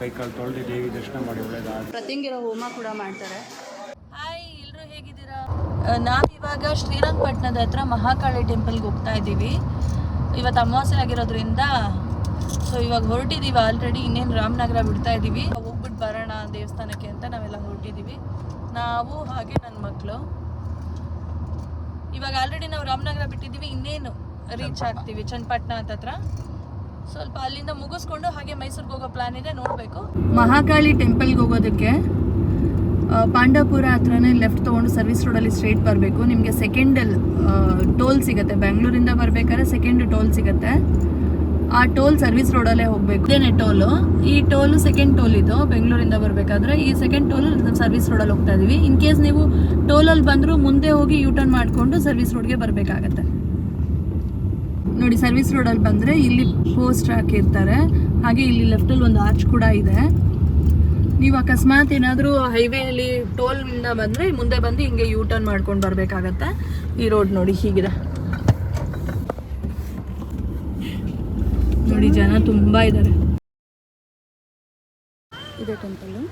ಕೈಕಾಲು ತೊಳೆದು ದೇವಿ ದರ್ಶನ ಮಾಡಿ ಒಳ್ಳೆಯದಾದ. ಪ್ರತಿಂಗಿರೋ ಹೋಮ ಕೂಡ ಮಾಡ್ತಾರೆ. ಹಾಯ್, ಎಲ್ಲರೂ ಹೇಗಿದ್ದೀರಾ? ನಾವಿವಾಗ ಶ್ರೀರಂಗಪಟ್ಟಣದ ಹತ್ರ ಮಹಾಕಾಳಿ ಟೆಂಪಲ್ಗೆ ಹೋಗ್ತಾ ಇದ್ದೀವಿ. ಇವತ್ತು ಅಮಾವಾಸ್ಯೆ ಆಗಿರೋದ್ರಿಂದ ಸೊ ಇವಾಗ ಹೊರಟಿದ್ದೀವಿ ಆಲ್ರೆಡಿ. ಇನ್ನೇನು ರಾಮನಗರ ಬಿಡ್ತಾ ಇದ್ದೀವಿ. ಹೋಗ್ಬಿಟ್ಟು ಬರೋಣ ದೇವಸ್ಥಾನಕ್ಕೆ ಅಂತ ನಾವೆಲ್ಲ ಹೊರಟಿದ್ದೀವಿ, ನಾವು ಹಾಗೆ ನನ್ನ ಮಕ್ಕಳು. ಇವಾಗ ಆಲ್ರೆಡಿ ನಾವು ರಾಮನಗರ ಬಿಟ್ಟಿದ್ದೀವಿ, ಇನ್ನೇನು ರೀಚ್ ಆಗ್ತೀವಿ ಚನ್ನಪಟ್ಟಣ ಹತ್ರ. ಸ್ವಲ್ಪ ಅಲ್ಲಿಂದ ಮುಗಿಸ್ಕೊಂಡು ಹಾಗೆ ಮೈಸೂರಿಗೆ ಹೋಗೋ ಪ್ಲಾನ್ ಇದೆ, ನೋಡಬೇಕು. ಮಹಾಕಾಳಿ ಟೆಂಪಲ್ಗೆ ಹೋಗೋದಕ್ಕೆ ಪಾಂಡವಪುರ ಹತ್ರನೇ ಲೆಫ್ಟ್ ತೊಗೊಂಡು ಸರ್ವಿಸ್ ರೋಡಲ್ಲಿ ಸ್ಟ್ರೇಟ್ ಬರಬೇಕು. ನಿಮಗೆ ಸೆಕೆಂಡ್ ಟೋಲ್ ಸಿಗುತ್ತೆ, ಬೆಂಗಳೂರಿಂದ ಬರಬೇಕಾದ್ರೆ ಸೆಕೆಂಡ್ ಟೋಲ್ ಸಿಗುತ್ತೆ. ಆ ಟೋಲ್ ಸರ್ವಿಸ್ ರೋಡಲ್ಲೇ ಹೋಗಬೇಕು. ಇದೇನೆ ಟೋಲು. ಈ ಟೋಲು ಸೆಕೆಂಡ್ ಟೋಲ್ ಇದು ಬೆಂಗಳೂರಿಂದ ಬರಬೇಕಾದ್ರೆ. ಈ ಸೆಕೆಂಡ್ ಟೋಲ್ ಸರ್ವಿಸ್ ರೋಡಲ್ಲಿ ಹೋಗ್ತಾ ಇದೀವಿ. ಇನ್ ಕೇಸ್ ನೀವು ಟೋಲಲ್ಲಿ ಬಂದರೂ ಮುಂದೆ ಹೋಗಿ ಯೂ ಟರ್ನ್ ಮಾಡಿಕೊಂಡು ಸರ್ವಿಸ್ ರೋಡ್ಗೆ ಬರಬೇಕಾಗತ್ತೆ. ನೋಡಿ, ಸರ್ವಿಸ್ ರೋಡಲ್ಲಿ ಬಂದರೆ ಇಲ್ಲಿ ಪೋಸ್ಟ್ ಹಾಕಿರ್ತಾರೆ. ಹಾಗೆ ಇಲ್ಲಿ ಲೆಫ್ಟಲ್ಲಿ ಒಂದು ಆರ್ಚ್ ಕೂಡ ಇದೆ. ನೀವು ಅಕಸ್ಮಾತ್ ಏನಾದರೂ ಹೈವೇಲಿ ಟೋಲ್ನಿಂದ ಬಂದರೆ ಮುಂದೆ ಬಂದು ಹಿಂಗೆ ಯೂ ಟರ್ನ್ ಮಾಡ್ಕೊಂಡು ಬರಬೇಕಾಗತ್ತೆ. ಈ ರೋಡ್ ನೋಡಿ ಹೀಗಿದೆ. ನೋಡಿ, ಜನ ತುಂಬ ಇದ್ದಾರೆ. ಇದೆ ಟೆಂಪಲ್ಲು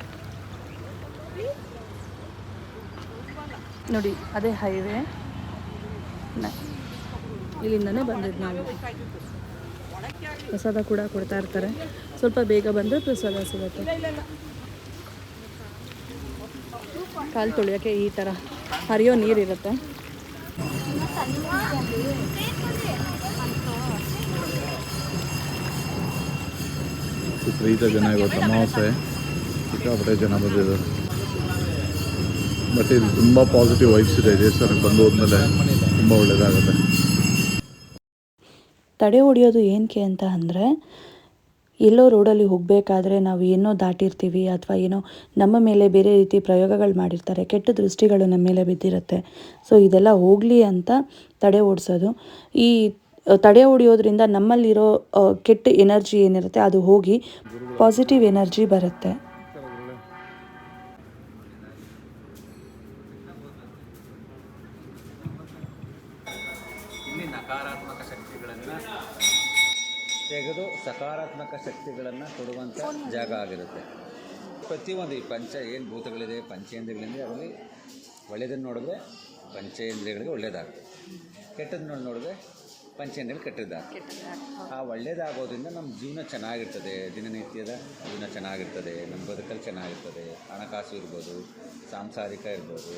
ನೋಡಿ, ಅದೇ ಹೈವೇ. ಇಲ್ಲಿಂದನೇ ಬಂದಿದ್ದು ನಾವು. ಪ್ರಸಾದ ಕೂಡ ಕೊಡ್ತಾ ಇರ್ತಾರೆ. ಸ್ವಲ್ಪ ಬೇಗ ಬಂದರೆ ಪ್ರಸಾದ ಸಿಗುತ್ತೆ. ಕಾಲು ತೊಳೆಯೋಕ್ಕೆ ಈ ಥರ ಹರಿಯೋ ನೀರಿರುತ್ತೆ. ವಿಪರೀತ ಜನ ಇವತ್ತು ಅಮಾವಾಸ್ಯೆ, ಸಿಕ್ಕಾಪಟ್ಟೆ ಜನ ಬಂದಿದ್ದಾರೆ. ಬಟ್ ಇದು ತುಂಬ ಪಾಸಿಟಿವ್ ವೈಬ್ಸ್ ಇದೆ. ದೇವಸ್ಥಾನಕ್ಕೆ ಬಂದು ಹೋದ್ಮೇಲೆ ತುಂಬ ಒಳ್ಳೆಯದಾಗುತ್ತೆ. ತಡೆ ಹೊಡಿಯೋದು ಏನಕ್ಕೆ ಅಂತ ಅಂದರೆ, ಎಲ್ಲೋ ರೋಡಲ್ಲಿ ಹೋಗಬೇಕಾದ್ರೆ ನಾವು ಏನೋ ದಾಟಿರ್ತೀವಿ ಅಥವಾ ಏನೋ ನಮ್ಮ ಮೇಲೆ ಬೇರೆ ರೀತಿ ಪ್ರಯೋಗಗಳು ಮಾಡಿರ್ತಾರೆ, ಕೆಟ್ಟ ದೃಷ್ಟಿಗಳು ನಮ್ಮ ಮೇಲೆ ಬಿದ್ದಿರುತ್ತೆ. ಸೊ ಇದೆಲ್ಲ ಹೋಗಲಿ ಅಂತ ತಡೆ ಓಡಿಸೋದು. ಈ ತಡೆ ಹೊಡಿಯೋದ್ರಿಂದ ನಮ್ಮಲ್ಲಿರೋ ಕೆಟ್ಟ ಎನರ್ಜಿ ಏನಿರುತ್ತೆ ಅದು ಹೋಗಿ ಪಾಸಿಟಿವ್ ಎನರ್ಜಿ ಬರುತ್ತೆ. ಇಲ್ಲಿ ನಕಾರಾತ್ಮಕ ಶಕ್ತಿಗಳನ್ನು ತೆಗೆದು ಸಕಾರಾತ್ಮಕ ಶಕ್ತಿಗಳನ್ನು ಕೊಡುವಂಥ ಜಾಗ ಆಗಿರುತ್ತೆ. ಪ್ರತಿಯೊಂದು ಈ ಪಂಚ ಏನು ಭೂತಗಳಿದೆ, ಪಂಚೇಂದ್ರಿಯಗಳಿಂದ ಅದರಲ್ಲಿ ಒಳ್ಳೆಯದನ್ನು ನೋಡಿದ್ರೆ ಪಂಚೇಂದ್ರಿಯಗಳಿಗೆ ಒಳ್ಳೆಯದಾಗುತ್ತೆ, ಕೆಟ್ಟದ್ದು ನೋಡಿದ್ರೆ ಪಂಚೇಂದ್ರಿಯಗಳು ಕೆಟ್ಟದ್ದಾಗುತ್ತೆ. ಆ ಒಳ್ಳೆಯದಾಗೋದ್ರಿಂದ ನಮ್ಮ ಜೀವನ ಚೆನ್ನಾಗಿರ್ತದೆ, ದಿನನಿತ್ಯದ ಜೀವನ ಚೆನ್ನಾಗಿರ್ತದೆ, ನಮ್ಮ ಬದುಕಲ್ಲಿ ಚೆನ್ನಾಗಿರ್ತದೆ. ಹಣಕಾಸು ಇರ್ಬೋದು, ಸಾಂಸಾರಿಕ ಇರ್ಬೋದು,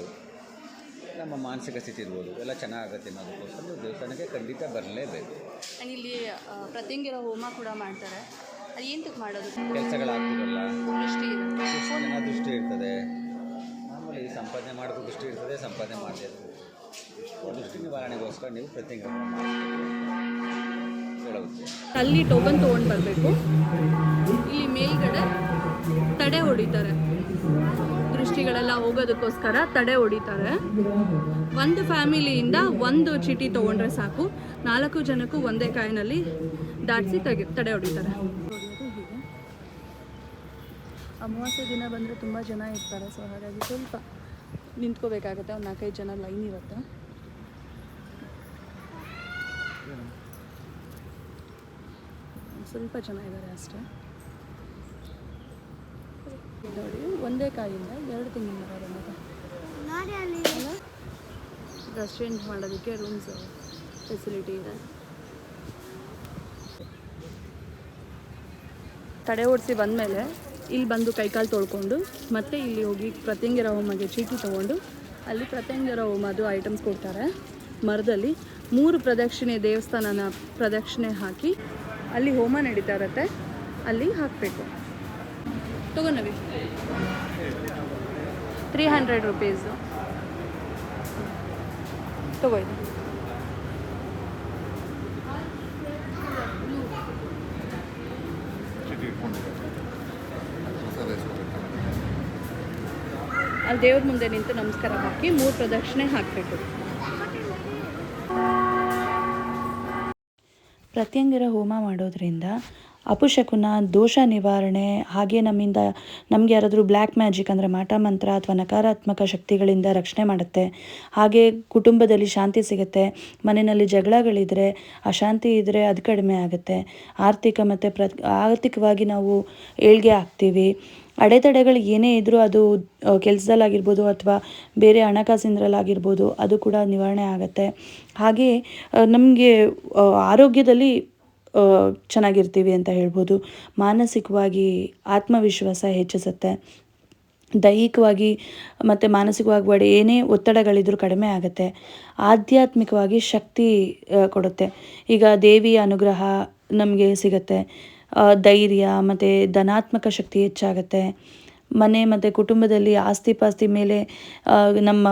ನಮ್ಮ ಮಾನಸಿಕ ಸ್ಥಿತಿ ಇರ್ಬೋದು, ಎಲ್ಲ ಚೆನ್ನಾಗುತ್ತೆ ಅನ್ನೋದಕ್ಕೋಸ್ಕರ ನೀವು ದೇವಸ್ಥಾನಕ್ಕೆ ಖಂಡಿತ ಬರಲೇಬೇಕು. ಇಲ್ಲಿ ಪ್ರತಿಂಗಿರೋ ಹೋಮ ಕೂಡ ಮಾಡ್ತಾರೆ. ಅದು ಏನಕ್ಕೆ ಮಾಡೋದು? ಕೆಲಸಗಳಾಗ್ತಿರಲ್ಲ, ದೃಷ್ಟಿ ದೃಷ್ಟಿ ಇರ್ತದೆ. ಆಮೇಲೆ ಸಂಪಾದನೆ ಮಾಡೋದು ದೃಷ್ಟಿ ಇರ್ತದೆ, ಸಂಪಾದನೆ ಮಾಡದೇ ಇರ್ತದೆ. ದೃಷ್ಟಿ ನಿವಾರಣೆಗೋಸ್ಕರ ನೀವು ಪ್ರತಿಂಗಿರೋ ಹೋಮ ಹೇಳುತ್ತೆ. ಅಲ್ಲಿ ಟೋಕನ್ ತೊಗೊಂಡು ಬರಬೇಕು. ಇಲ್ಲಿ ಮೇಲ್ಗಡೆ ತಡೆ ಹೊಡಿತಾರೆ, ದೃಷ್ಟಿಗಳೆಲ್ಲ ಹೋಗೋದಕ್ಕೋಸ್ಕರ ತಡೆ ಹೊಡಿತಾರೆ. ಒಂದು ಫ್ಯಾಮಿಲಿಯಿಂದ ಒಂದು ಚೀಟಿ ತೊಗೊಂಡ್ರೆ ಸಾಕು, 4 ಜನಕ್ಕೂ ಒಂದೇ ಕಾಯಿನಲ್ಲಿ ದಾಟಿಸಿ ತಡೆ ಹೊಡಿತಾರೆ. ಹೀಗೆ ಅಮಾವಾಸ್ಯೆ ದಿನ ಬಂದರೆ ತುಂಬ ಜನ ಇರ್ತಾರೆ. ಸೊ ಹಾಗಾಗಿ ಸ್ವಲ್ಪ ನಿಂತ್ಕೋಬೇಕಾಗತ್ತೆ. ಒಂದು 4-5 ಜನ ಲೈನ್ ಇರುತ್ತೆ. ಸ್ವಲ್ಪ ಜನ ಇದ್ದಾರೆ ಅಷ್ಟೇ. ನೋಡಿ, ಒಂದೇ ಕಾಯಿಂದ 2 ತೆಂಗಿನ ಮರ ಬಂದಿದೆ. ಡ್ರೆಸ್ ಚೇಂಜ್ ಮಾಡೋದಕ್ಕೆ ರೂಮ್ಸ್ ಫೆಸಿಲಿಟಿ ಇದೆ. ತಡೆ ಓಡಿಸಿ ಬಂದಮೇಲೆ ಇಲ್ಲಿ ಬಂದು ಕೈಕಾಲು ತೊಳ್ಕೊಂಡು ಮತ್ತೆ ಇಲ್ಲಿ ಹೋಗಿ ಪ್ರತ್ಯಂಗಿರ ಹೋಮಗೆ ಚೀಟಿ ತೊಗೊಂಡು ಅಲ್ಲಿ ಪ್ರತ್ಯಂಗಿರ ಹೋಮದು ಐಟಮ್ಸ್ ಕೊಡ್ತಾರೆ. ಮರದಲ್ಲಿ 3 ಪ್ರದಕ್ಷಿಣೆ, ದೇವಸ್ಥಾನನ ಪ್ರದಕ್ಷಿಣೆ ಹಾಕಿ ಅಲ್ಲಿ ಹೋಮ ನಡೀತಾ ಇರುತ್ತೆ, ಅಲ್ಲಿ ಹಾಕಬೇಕು. ತಗೊಂಡವಿ 300 ರೂಪೀಸು ತಗೋಯ್ತು. ಅಲ್ಲಿ ದೇವ್ರ ಮುಂದೆ ನಿಂತು ನಮಸ್ಕಾರ ಹಾಕಿ 3 ಪ್ರದಕ್ಷಿಣೆ ಹಾಕಬೇಕು. ಪ್ರತ್ಯಂಗಿರ ಹೋಮ ಮಾಡೋದ್ರಿಂದ ಅಪಶಕುನ, ದೋಷ ನಿವಾರಣೆ, ಹಾಗೆ ನಮಗೆ ಯಾರಾದರೂ ಬ್ಲ್ಯಾಕ್ ಮ್ಯಾಜಿಕ್ ಅಂದರೆ ಮಾಟ ಮಂತ್ರ ಅಥವಾ ನಕಾರಾತ್ಮಕ ಶಕ್ತಿಗಳಿಂದ ರಕ್ಷಣೆ ಮಾಡುತ್ತೆ. ಹಾಗೆ ಕುಟುಂಬದಲ್ಲಿ ಶಾಂತಿ ಸಿಗುತ್ತೆ. ಮನೆಯಲ್ಲಿ ಜಗಳಗಳಿದ್ರೆ, ಅಶಾಂತಿ ಇದ್ದರೆ ಅದು ಕಡಿಮೆ ಆಗುತ್ತೆ. ಆರ್ಥಿಕವಾಗಿ ನಾವು ಏಳ್ಗೆ ಆಗ್ತೀವಿ. ಅಡೆತಡೆಗಳು ಏನೇ ಇದ್ದರೂ ಅದು ಕೆಲಸದಲ್ಲಾಗಿರ್ಬೋದು ಅಥವಾ ಬೇರೆ ಹಣಕಾಸಿನಲ್ಲಾಗಿರ್ಬೋದು, ಅದು ಕೂಡ ನಿವಾರಣೆ ಆಗುತ್ತೆ. ಹಾಗೆ ನಮಗೆ ಆರೋಗ್ಯದಲ್ಲಿ ಚೆನ್ನಾಗಿರ್ತೀವಿ ಅಂತ ಹೇಳ್ಬೋದು. ಮಾನಸಿಕವಾಗಿ ಆತ್ಮವಿಶ್ವಾಸ ಹೆಚ್ಚಿಸುತ್ತೆ. ದೈಹಿಕವಾಗಿ ಮತ್ತು ಮಾನಸಿಕವಾಗಿ ಏನೇ ಒತ್ತಡಗಳಿದ್ರೂ ಕಡಿಮೆ ಆಗುತ್ತೆ. ಆಧ್ಯಾತ್ಮಿಕವಾಗಿ ಶಕ್ತಿ ಕೊಡುತ್ತೆ. ಈಗ ದೇವಿಯ ಅನುಗ್ರಹ ನಮಗೆ ಸಿಗುತ್ತೆ. ಧೈರ್ಯ ಮತ್ತು ಧನಾತ್ಮಕ ಶಕ್ತಿ ಹೆಚ್ಚಾಗುತ್ತೆ. ಮನೆ ಮತ್ತು ಕುಟುಂಬದಲ್ಲಿ ಆಸ್ತಿ ಪಾಸ್ತಿ ಮೇಲೆ ನಮ್ಮ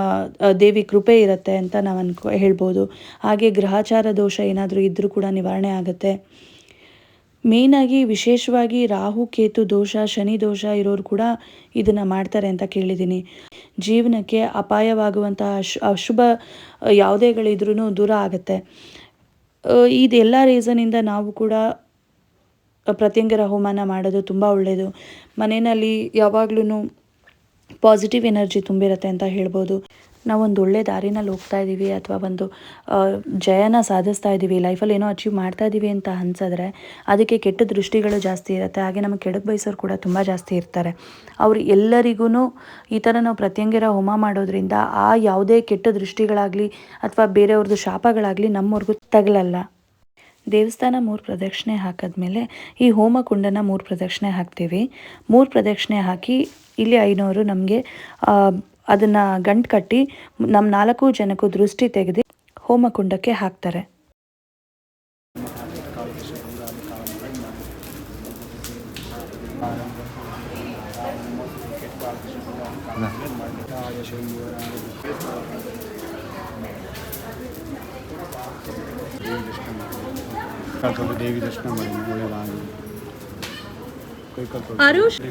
ದೇವಿ ಕೃಪೆ ಇರುತ್ತೆ ಅಂತ ನಾವು ಹೇಳ್ಬೋದು. ಹಾಗೆ ಗ್ರಹಚಾರ ದೋಷ ಏನಾದರೂ ಇದ್ದರೂ ಕೂಡ ನಿವಾರಣೆ ಆಗುತ್ತೆ. ಮೇಯ್ನಾಗಿ ವಿಶೇಷವಾಗಿ ರಾಹು ಕೇತು ದೋಷ, ಶನಿ ದೋಷ ಇರೋರು ಕೂಡ ಇದನ್ನು ಮಾಡ್ತಾರೆ ಅಂತ ಕೇಳಿದ್ದೀನಿ. ಜೀವನಕ್ಕೆ ಅಪಾಯವಾಗುವಂತಹ ಅಶುಭ ಯಾವುದೇಗಳಿದ್ರೂ ದೂರ ಆಗುತ್ತೆ. ಇದೆಲ್ಲ ರೀಸನಿಂದ ನಾವು ಕೂಡ ಪ್ರತ್ಯಂಗರ ಹೋಮನ ಮಾಡೋದು ತುಂಬ ಒಳ್ಳೆಯದು. ಮನೆಯಲ್ಲಿ ಯಾವಾಗ್ಲೂ ಪಾಸಿಟಿವ್ ಎನರ್ಜಿ ತುಂಬಿರುತ್ತೆ ಅಂತ ಹೇಳ್ಬೋದು. ನಾವೊಂದು ಒಳ್ಳೆ ದಾರಿನಲ್ಲಿ ಹೋಗ್ತಾ ಇದ್ದೀವಿ ಅಥವಾ ಒಂದು ಜಯನ ಸಾಧಿಸ್ತಾ ಇದ್ದೀವಿ, ಲೈಫಲ್ಲಿ ಏನೋ ಅಚೀವ್ ಮಾಡ್ತಾ ಇದ್ದೀವಿ ಅಂತ ಅನ್ಸಿದ್ರೆ ಅದಕ್ಕೆ ಕೆಟ್ಟ ದೃಷ್ಟಿಗಳು ಜಾಸ್ತಿ ಇರುತ್ತೆ. ಹಾಗೆ ನಮಗೆ ಕೆಡಕ್ಕೆ ಬಯಸೋರು ಕೂಡ ತುಂಬ ಜಾಸ್ತಿ ಇರ್ತಾರೆ. ಅವ್ರು ಎಲ್ಲರಿಗೂ ಈ ಥರ ನಾವು ಪ್ರತ್ಯಂಗಿರ ಹೋಮ ಮಾಡೋದ್ರಿಂದ ಆ ಯಾವುದೇ ಕೆಟ್ಟ ದೃಷ್ಟಿಗಳಾಗಲಿ ಅಥವಾ ಬೇರೆಯವ್ರದ್ದು ಶಾಪಗಳಾಗಲಿ ನಮ್ಮವ್ರಿಗೂ ತಗಲಲ್ಲ. ದೇವಸ್ಥಾನ 3 ಪ್ರದಕ್ಷಿಣೆ ಹಾಕಿದ್ಮೇಲೆ ಈ ಹೋಮ ಕುಂಡನ 3 ಪ್ರದಕ್ಷಿಣೆ ಹಾಕ್ತೀವಿ. 3 ಪ್ರದಕ್ಷಿಣೆ ಹಾಕಿ ಇಲ್ಲಿ ಐನೋರು ನಮಗೆ ಅದನ್ನು ಗಂಟು ಕಟ್ಟಿ ನಮ್ಮ 4 ಜನಕ್ಕೂ ದೃಷ್ಟಿ ತೆಗೆದು ಹೋಮಕುಂಡಕ್ಕೆ ಹಾಕ್ತಾರೆ. ದೇವಿ ದರ್ಶನ ಮಾಡಿ ಒಳ್ಳೆಯದಾಗಲಿ.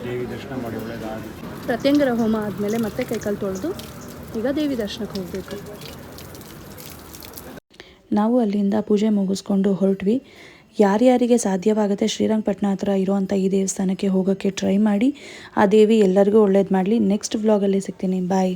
ದೇವಿ ದರ್ಶನ ಮಾಡಿ ಒಳ್ಳೆಯದಾಗಲಿ. ಪ್ರತ್ಯಂಗರ ಹೋಮ ಆದಮೇಲೆ ಮತ್ತೆ ಕೈಕಾಲು ತೊಳೆದು ಈಗ ದೇವಿ ದರ್ಶನಕ್ಕೆ ಹೋಗಬೇಕು. ನಾವು ಅಲ್ಲಿಂದ ಪೂಜೆ ಮುಗಿಸ್ಕೊಂಡು ಹೊರಟ್ವಿ. ಯಾರ್ಯಾರಿಗೆ ಸಾಧ್ಯವಾಗುತ್ತೆ ಶ್ರೀರಂಗಪಟ್ಟಣ ಹತ್ರ ಇರೋವಂಥ ಈ ದೇವಸ್ಥಾನಕ್ಕೆ ಹೋಗೋಕ್ಕೆ ಟ್ರೈ ಮಾಡಿ. ಆ ದೇವಿ ಎಲ್ಲರಿಗೂ ಒಳ್ಳೇದು ಮಾಡಲಿ. ನೆಕ್ಸ್ಟ್ ವ್ಲಾಗಲ್ಲಿ ಸಿಗ್ತೀನಿ. ಬಾಯ್.